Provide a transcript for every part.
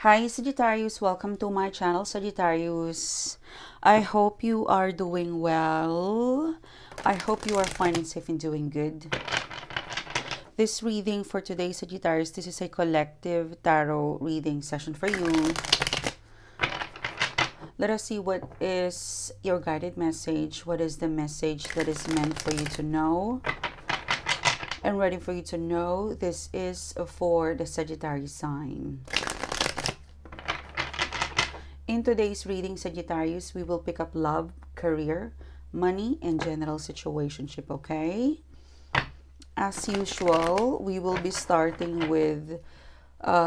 Hi Sagittarius, welcome to my channel Sagittarius. I hope you are doing well. I hope you are fine and safe and doing good. This reading for today, Sagittarius, this is a collective tarot reading session for you. Let us see what is your guided message. What is the message that is meant for you to know? And ready for you to know, this is for the Sagittarius sign. In today's reading, Sagittarius, we will pick up love, career, money, and general situationship, okay? As usual, we will be starting with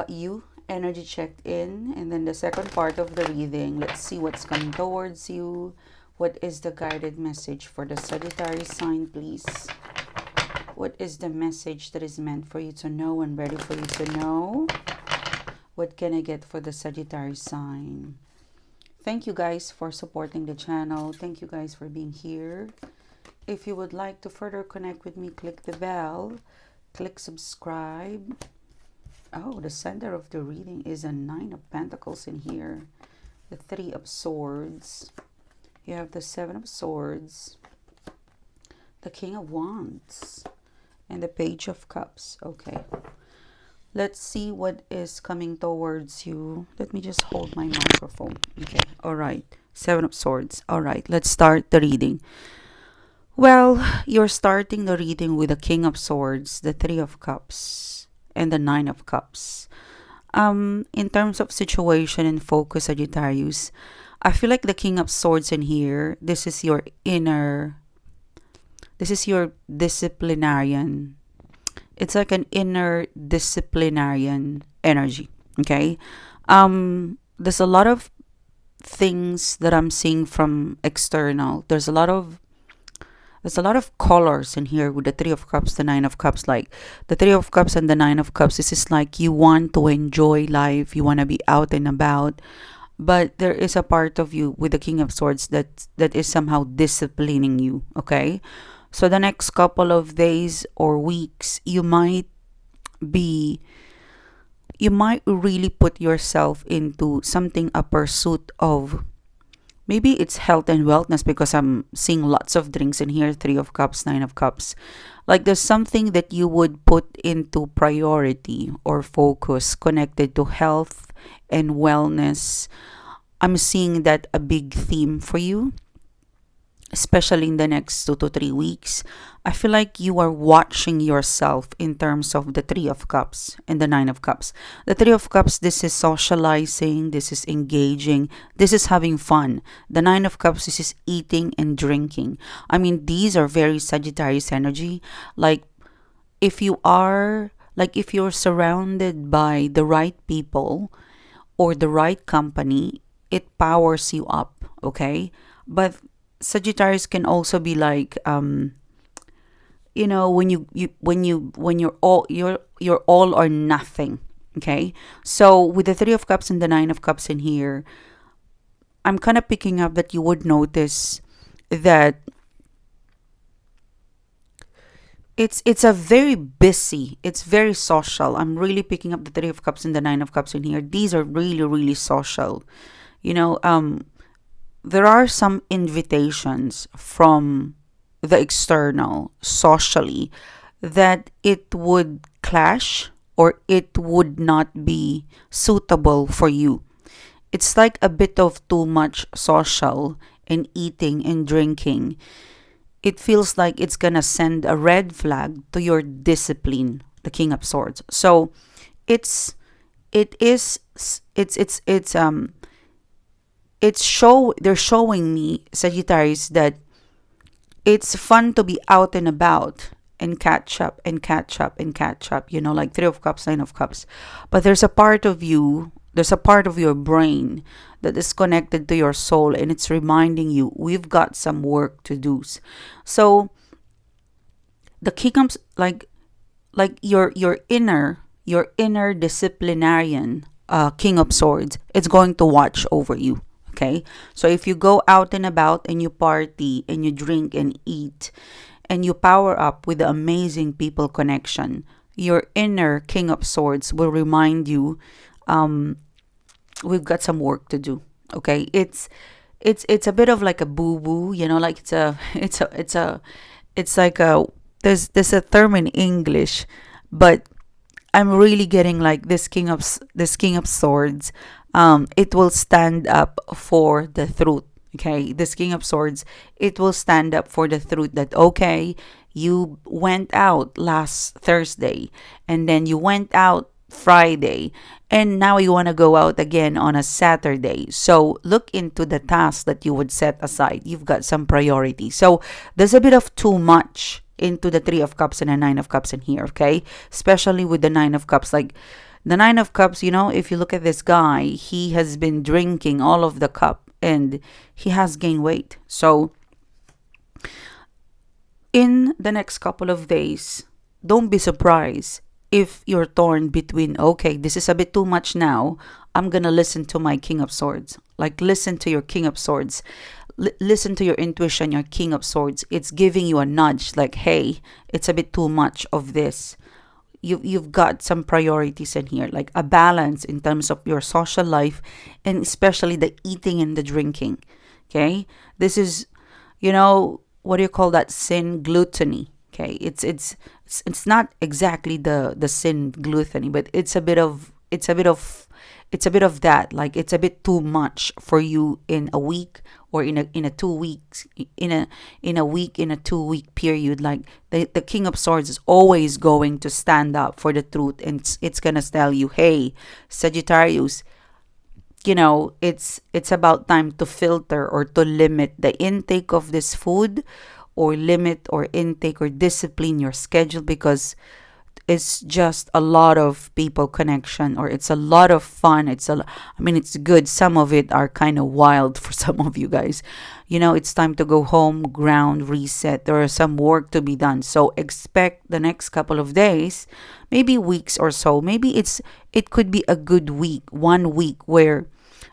you, energy checked in, and then the second part of the reading, let's see what's coming towards you. What is the guided message for the Sagittarius sign, please? What is the message that is meant for you to know and ready for you to know? What can I get for the Sagittarius sign? Thank you guys for supporting the channel. Thank you guys for being here. If you would like to further connect with me, click the bell, click subscribe. Oh, the center of the reading is a 9 of Pentacles in here. The 3 of Swords. You have the 7 of Swords, the King of Wands, and the Page of Cups. Okay. Let's see what is coming towards you. Let me just hold my microphone. Okay. All right. 7 of Swords. All right. Let's start the reading. Well, you're starting the reading with the King of Swords, the 3 of Cups, and the 9 of Cups. In terms of situation and focus, Sagittarius, I feel like the King of Swords in here, this is your disciplinarian. It's like an inner disciplinarian energy, okay? There's a lot of things that I'm seeing from external. There's a lot of colors in here with the 3 of Cups, the 9 of Cups. Like the 3 of Cups and the 9 of Cups, this is like you want to enjoy life, you want to be out and about, but there is a part of you with the King of Swords that is somehow disciplining you, okay? So the next couple of days or weeks, you might really put yourself into something, a pursuit of, maybe it's health and wellness, because I'm seeing lots of drinks in here, 3 of Cups, 9 of Cups. Like there's something that you would put into priority or focus connected to health and wellness. I'm seeing that a big theme for you, especially in the next 2 to 3 weeks. I feel like you are watching yourself in terms of the 3 of Cups and the 9 of Cups. The 3 of Cups, this is socializing, this is engaging, this is having fun. The 9 of Cups, this is eating and drinking. I mean, these are very Sagittarius energy. Like if you're surrounded by the right people or the right company, it powers you up, okay? But Sagittarius can also be like, you know, when you're all or nothing, okay? So with the 3 of Cups and the 9 of Cups in here, I'm kind of picking up that you would notice that it's a very busy, it's very social. I'm really picking up the 3 of Cups and the 9 of Cups in here. These are really, really social. You know, there are some invitations from the external socially that it would clash or it would not be suitable for you. It's like a bit of too much social and eating and drinking. It feels like it's gonna send a red flag to your discipline, the King of Swords. So they're showing me, Sagittarius, that it's fun to be out and about and catch up, you know, like 3 of Cups, 9 of Cups. But there's a part of your brain that is connected to your soul, and it's reminding you we've got some work to do. So the kingdoms, like your inner disciplinarian, King of Swords, it's going to watch over you. Okay, so if you go out and about and you party and you drink and eat and you power up with the amazing people connection, your inner King of Swords will remind you we've got some work to do. Okay, it's a bit of like a boo boo, you know, like it's like a, there's a term in English, but I'm really getting like this king of swords. It will stand up for the truth. Okay, this king of swords, it will stand up for the truth that, okay, you went out last Thursday, and then you went out Friday, and now you want to go out again on a Saturday. So look into the tasks that you would set aside. You've got some priority. So there's a bit of too much into the Three of Cups and the Nine of Cups in here, okay? Especially with the Nine of Cups. Like the Nine of Cups, you know, if you look at this guy, he has been drinking all of the cup and he has gained weight. So in the next couple of days, don't be surprised if you're torn between, okay, this is a bit too much now. I'm going to listen to my King of Swords. Like, listen to your King of Swords. Listen to your intuition, your King of Swords. It's giving you a nudge like, hey, it's a bit too much of this. You've got some priorities in here, like a balance in terms of your social life, and especially the eating and the drinking. Okay? This is, you know, what do you call that sin? Gluttony. Okay? It's not exactly the sin gluttony, but it's a bit of that. Like, it's a bit too much for you in a week, or in a 2 weeks, in a week, in a 2 week period. Like the King of Swords is always going to stand up for the truth, and it's gonna tell you, hey, Sagittarius, you know, it's about time to filter or to limit the intake of this food, or limit or intake or discipline your schedule, because it's just a lot of people connection, or it's a lot of fun. I mean, it's good. Some of it are kind of wild for some of you guys. You know, it's time to go home, ground, reset. There is some work to be done. So expect the next couple of days, maybe weeks or so. Maybe it could be a good week, 1 week, where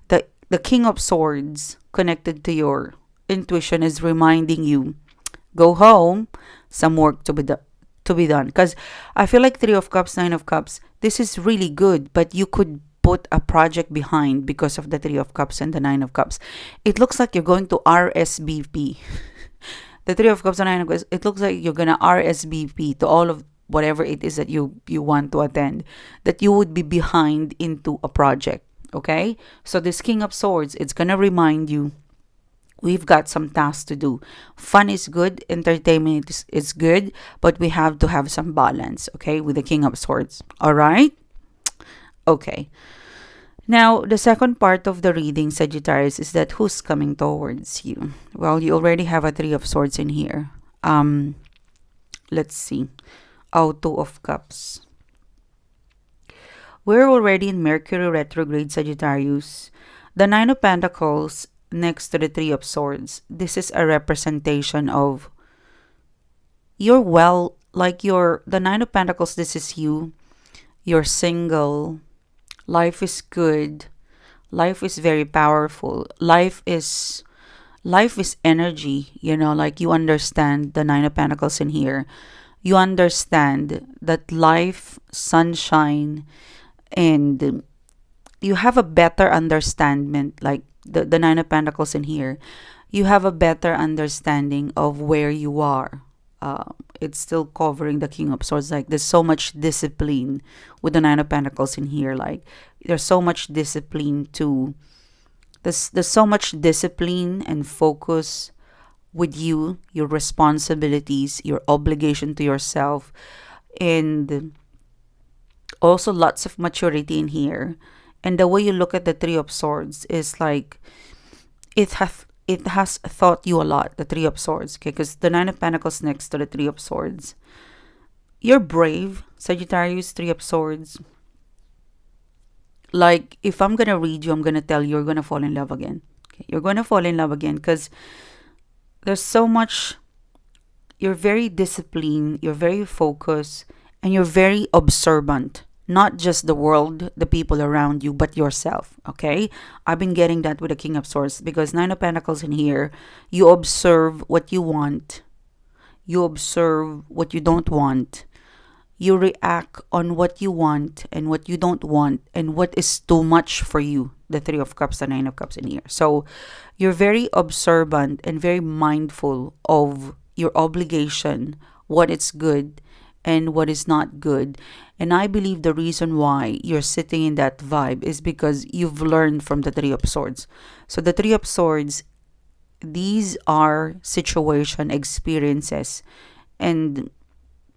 the King of Swords connected to your intuition is reminding you, go home, some work to be done. Because I feel like Three of Cups, Nine of Cups, this is really good, but you could put a project behind because of the Three of Cups and the Nine of Cups. It looks like you're going to RSVP. The Three of Cups and Nine of Cups, it looks like you're going to RSVP to all of whatever it is that you want to attend, that you would be behind into a project. Okay? So this King of Swords, it's going to remind you, we've got some tasks to do. Fun is good, entertainment is good, but we have to have some balance, okay, with the King of Swords. All right? Okay. Now, the second part of the reading, Sagittarius, is that who's coming towards you? Well, you already have a Three of Swords in here. Let's see. Oh, Two of Cups. We're already in Mercury retrograde, Sagittarius. The Nine of Pentacles next to the Three of Swords. This is a representation of the Nine of Pentacles, this is you. You're single. Life is good. Life is very powerful. Life is energy, you know, like you understand the Nine of Pentacles in here. You understand that life, sunshine, and you have a better understanding, like the Nine of Pentacles in here. You have a better understanding of where you are. It's still covering the King of Swords. Like, there's so much discipline with the Nine of Pentacles in here. Like, there's so much discipline there's so much discipline and focus with you, your responsibilities, your obligation to yourself, and also lots of maturity in here. And the way you look at the Three of Swords is like it has taught you a lot, the Three of Swords, okay? Because the Nine of Pentacles next to the Three of Swords. You're brave, Sagittarius, Three of Swords. Like, if I'm going to read you, I'm going to tell you, you're going to fall in love again. Okay? You're going to fall in love again because there's so much. You're very disciplined, you're very focused, and you're very observant. Not just the world, the people around you, but yourself, okay? I've been getting that with the King of Swords because Nine of Pentacles in here, you observe what you want. You observe what you don't want. You react on what you want and what you don't want and what is too much for you. The Three of Cups, the Nine of Cups in here. So you're very observant and very mindful of your obligation, what is good and what is not good. And I believe the reason why you're sitting in that vibe is because you've learned from the Three of Swords. So the Three of Swords, these are situation, experiences, and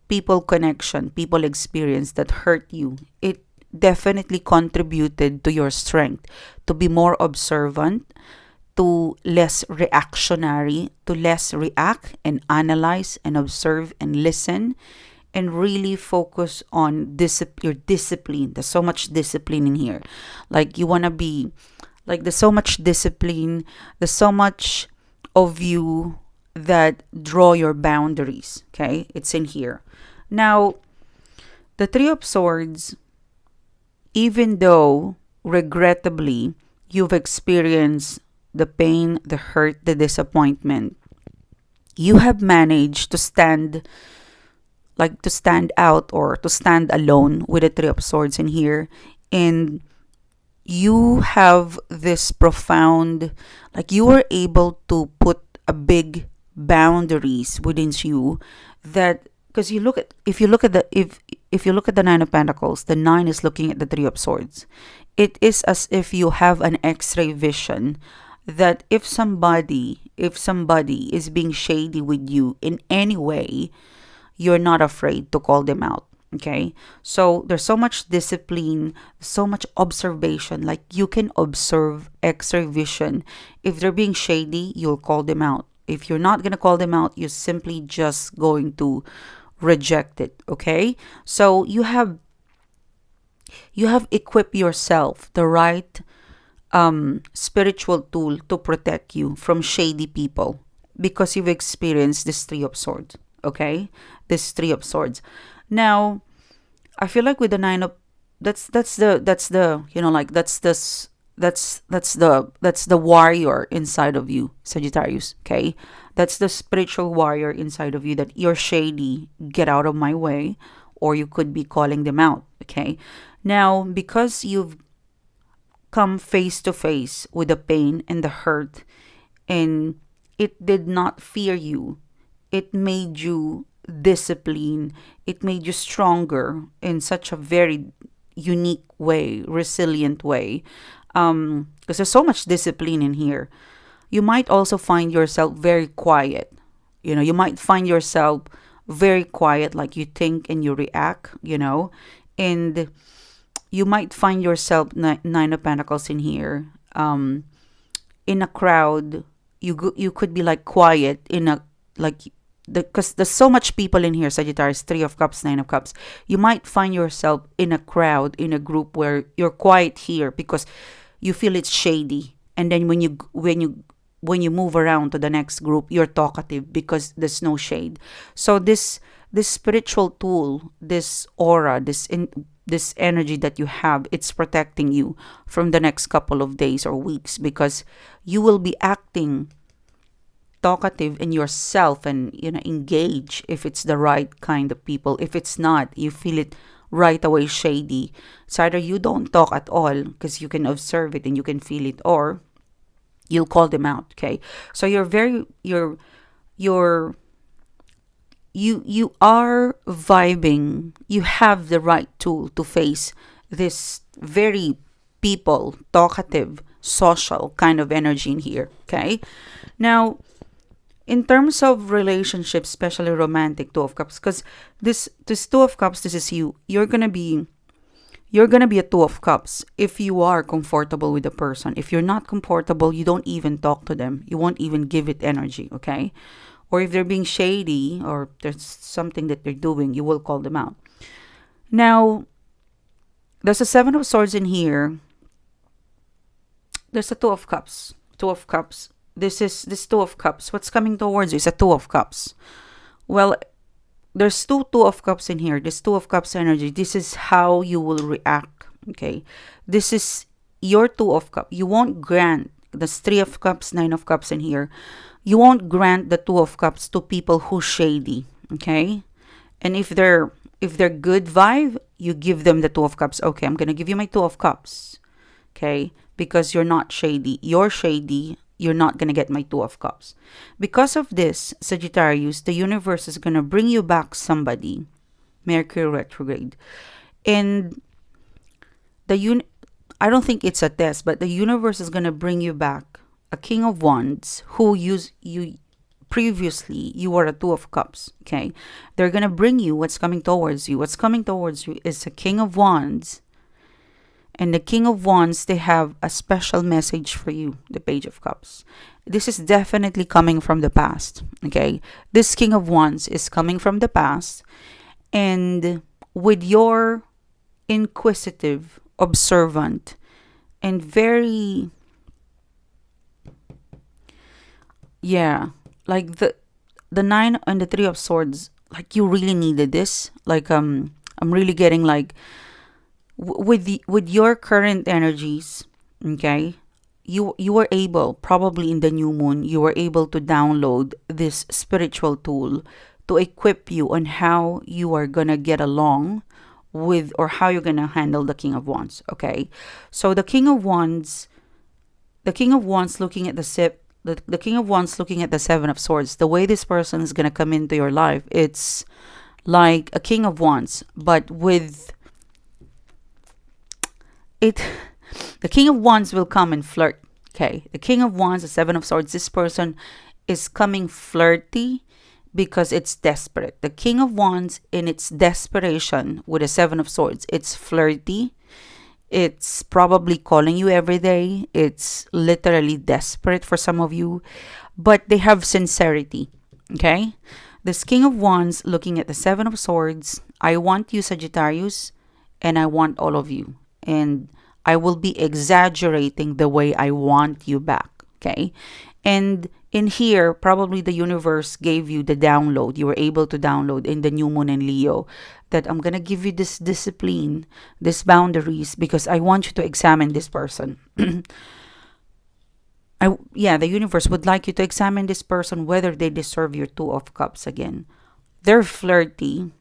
people connection, people experience that hurt you. It definitely contributed to your strength to be more observant, to less reactionary, to less react and analyze and observe and listen, and really focus on your discipline. There's so much discipline in here. Like you want to be, like there's so much discipline, there's so much of you that draw your boundaries. Okay, it's in here. Now, the Three of Swords, even though regrettably you've experienced the pain, the hurt, the disappointment, you have managed to stand out or to stand alone with the Three of Swords in here. And you have this profound, like you were able to put a big boundaries within you, that because if you look at the Nine of Pentacles, the nine is looking at the Three of Swords. It is as if you have an X-ray vision that if somebody is being shady with you in any way, you're not afraid to call them out. Okay, so there's so much discipline, so much observation. Like you can observe X-ray vision. If they're being shady, you'll call them out. If you're not gonna call them out, you're simply just going to reject it. Okay, so you have equipped yourself the right spiritual tool to protect you from shady people because you've experienced this Three of Swords. Okay, this Three of Swords. Now, I feel like with the Nine of, that's the you know, like that's the warrior inside of you, Sagittarius. Okay, that's the spiritual warrior inside of you that you're shady, get out of my way, or you could be calling them out. Okay, now because you've come face to face with the pain and the hurt, and it did not fear you, it made you discipline, it made you stronger in such a very unique way, resilient way, because there's so much discipline in here. You might also find yourself very quiet. You might find yourself very quiet, like you think and you react, and you might find yourself Nine of Pentacles in here, in a crowd. You could be like quiet in a, like, because there's so much people in here, Sagittarius, Three of Cups, Nine of Cups. You might find yourself in a crowd, in a group where you're quiet here because you feel it's shady, and then when you move around to the next group, you're talkative because there's no shade. So this spiritual tool, this aura, this energy that you have, it's protecting you from the next couple of days or weeks, because you will be acting talkative in yourself and engage if it's the right kind of people. If it's not, you feel it right away shady. It's either you don't talk at all because you can observe it and you can feel it, or you'll call them out. Okay, so you are vibing. You have the right tool to face this very people, talkative, social kind of energy in here. Okay, now in terms of relationships, especially romantic, Two of Cups, because this Two of Cups, this is you. You're gonna be a Two of Cups if you are comfortable with the person. If you're not comfortable, you don't even talk to them. You won't even give it energy. Okay, or if they're being shady or there's something that they're doing, you will call them out. Now, there's a Seven of Swords in here. There's a Two of Cups. Two of Cups. This Two of Cups. What's coming towards you is a Two of Cups. Well, there's two of Cups in here. This Two of Cups energy. This is how you will react. Okay, this is your Two of Cups. You won't grant. There's Three of Cups, Nine of Cups in here. You won't grant the Two of Cups to people who shady. Okay, and if they're If they're good vibe, you give them the Two of Cups. Okay, I'm going to give you my Two of Cups. Okay, because you're not shady. You're shady. You're not going to get my Two of Cups. Because of this, Sagittarius, the universe is going to bring you back somebody. Mercury retrograde. And I don't think it's a test, but the universe is going to bring you back a King of Wands who you previously you were a Two of Cups. Okay, they're going to bring you what's coming towards you. What's coming towards you is a King of Wands. And the King of Wands, they have a special message for you, the Page of Cups. This is definitely coming from the past, okay? This King of Wands is coming from the past. And with your inquisitive, observant, and very, like the Nine and the Three of Swords, like you really needed this. Like, I'm really getting like, with your current energies, okay, you were able, probably in the new moon, you were able to download this spiritual tool to equip you on how you are gonna get along with, or how you're gonna handle the King of Wands. Okay, so the King of Wands looking at the King of Wands looking at the Seven of Swords. The way this person is gonna come into your life, it's like a King of Wands, but with the King of Wands will come and flirt. Okay, the King of Wands, the Seven of Swords, this person is coming flirty because it's desperate. The King of Wands, in its desperation with the Seven of Swords, it's flirty. It's probably calling you every day. It's literally desperate for some of you, but they have sincerity. Okay, this King of Wands looking at the Seven of Swords. I want you, Sagittarius, and I want all of you. And I will be exaggerating the way I want you back, okay? And in here, probably the universe gave you the download. You were able to download in the new moon in Leo that I'm going to give you this discipline, these boundaries, because I want you to examine this person. The universe would like you to examine this person, whether they deserve your Two of Cups again. They're flirty,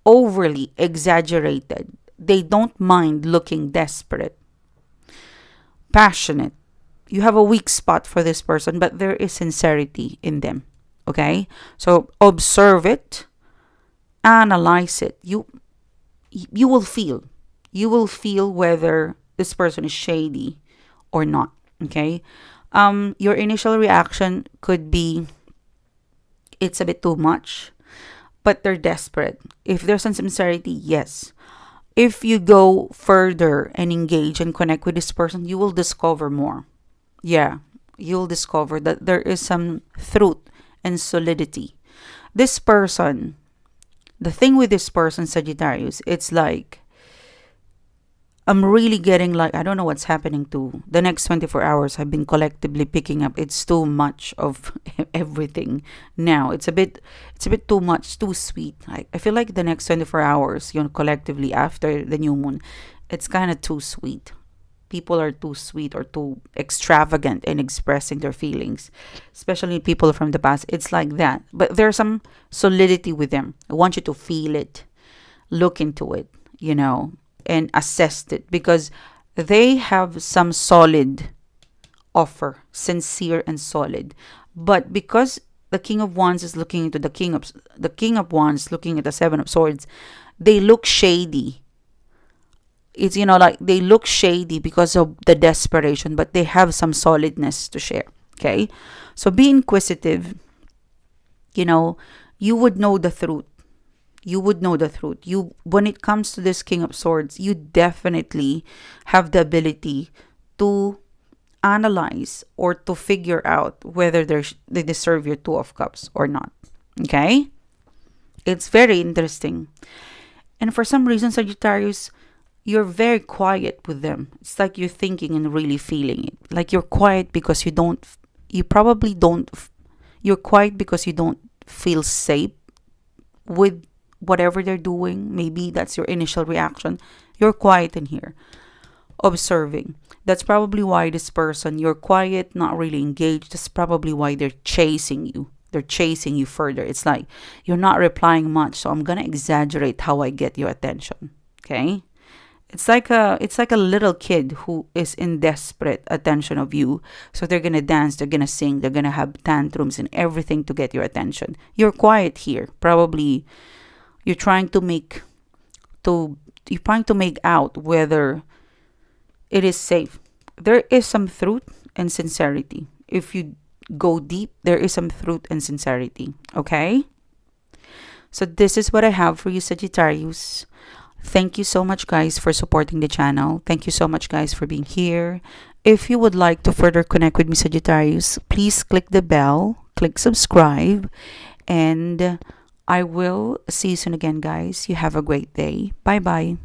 overly exaggerated. They don't mind looking desperate, passionate. You have a weak spot for this person, but there is sincerity in them. Okay? So observe it, analyze it. You will feel. You will feel whether this person is shady or not. Okay? Your initial reaction could be, it's a bit too much, but they're desperate. If there's some sincerity, yes. If you go further and engage and connect with this person, you will discover more. Yeah, you'll discover that there is some truth and solidity. This person, the thing with this person, Sagittarius, it's like, I'm really getting like, I don't know what's happening to the next 24 hours. I've been collectively picking up. It's too much of everything now. It's a bit too much, too sweet. I feel like the next 24 hours, collectively after the new moon, it's kind of too sweet. People are too sweet or too extravagant in expressing their feelings, especially people from the past. It's like that. But there's some solidity with them. I want you to feel it, look into it, and assessed it, because they have some solid offer, sincere and solid. But because the King of Wands is looking into the King of Wands looking at the Seven of Swords, they look shady. It's like they look shady because of the desperation, but they have some solidness to share. Okay, so be inquisitive. You would know the truth. You would know the truth. When it comes to this King of Swords, you definitely have the ability to analyze or to figure out whether they deserve your Two of Cups or not. Okay? It's very interesting. And for some reason, Sagittarius, you're very quiet with them. It's like you're thinking and really feeling it. Like you're quiet because you're quiet because you don't feel safe with whatever they're doing. Maybe that's your initial reaction. You're quiet in here, observing. That's probably why this person, you're quiet, not really engaged. That's probably why they're chasing you. They're chasing you further. It's like you're not replying much, so I'm gonna exaggerate how I get your attention. Okay? It's like a little kid who is in desperate attention of you. So they're gonna dance, they're gonna sing, they're gonna have tantrums and everything to get your attention. You're quiet here. Probably you're trying to make out whether it is safe. There is some truth and sincerity. If you go deep, there is some truth and sincerity. Okay? So this is what I have for you, Sagittarius. Thank you so much, guys, for supporting the channel. Thank you so much, guys, for being here. If you would like to further connect with me, Sagittarius, please click the bell, click subscribe, and I will see you soon again, guys. You have a great day. Bye-bye.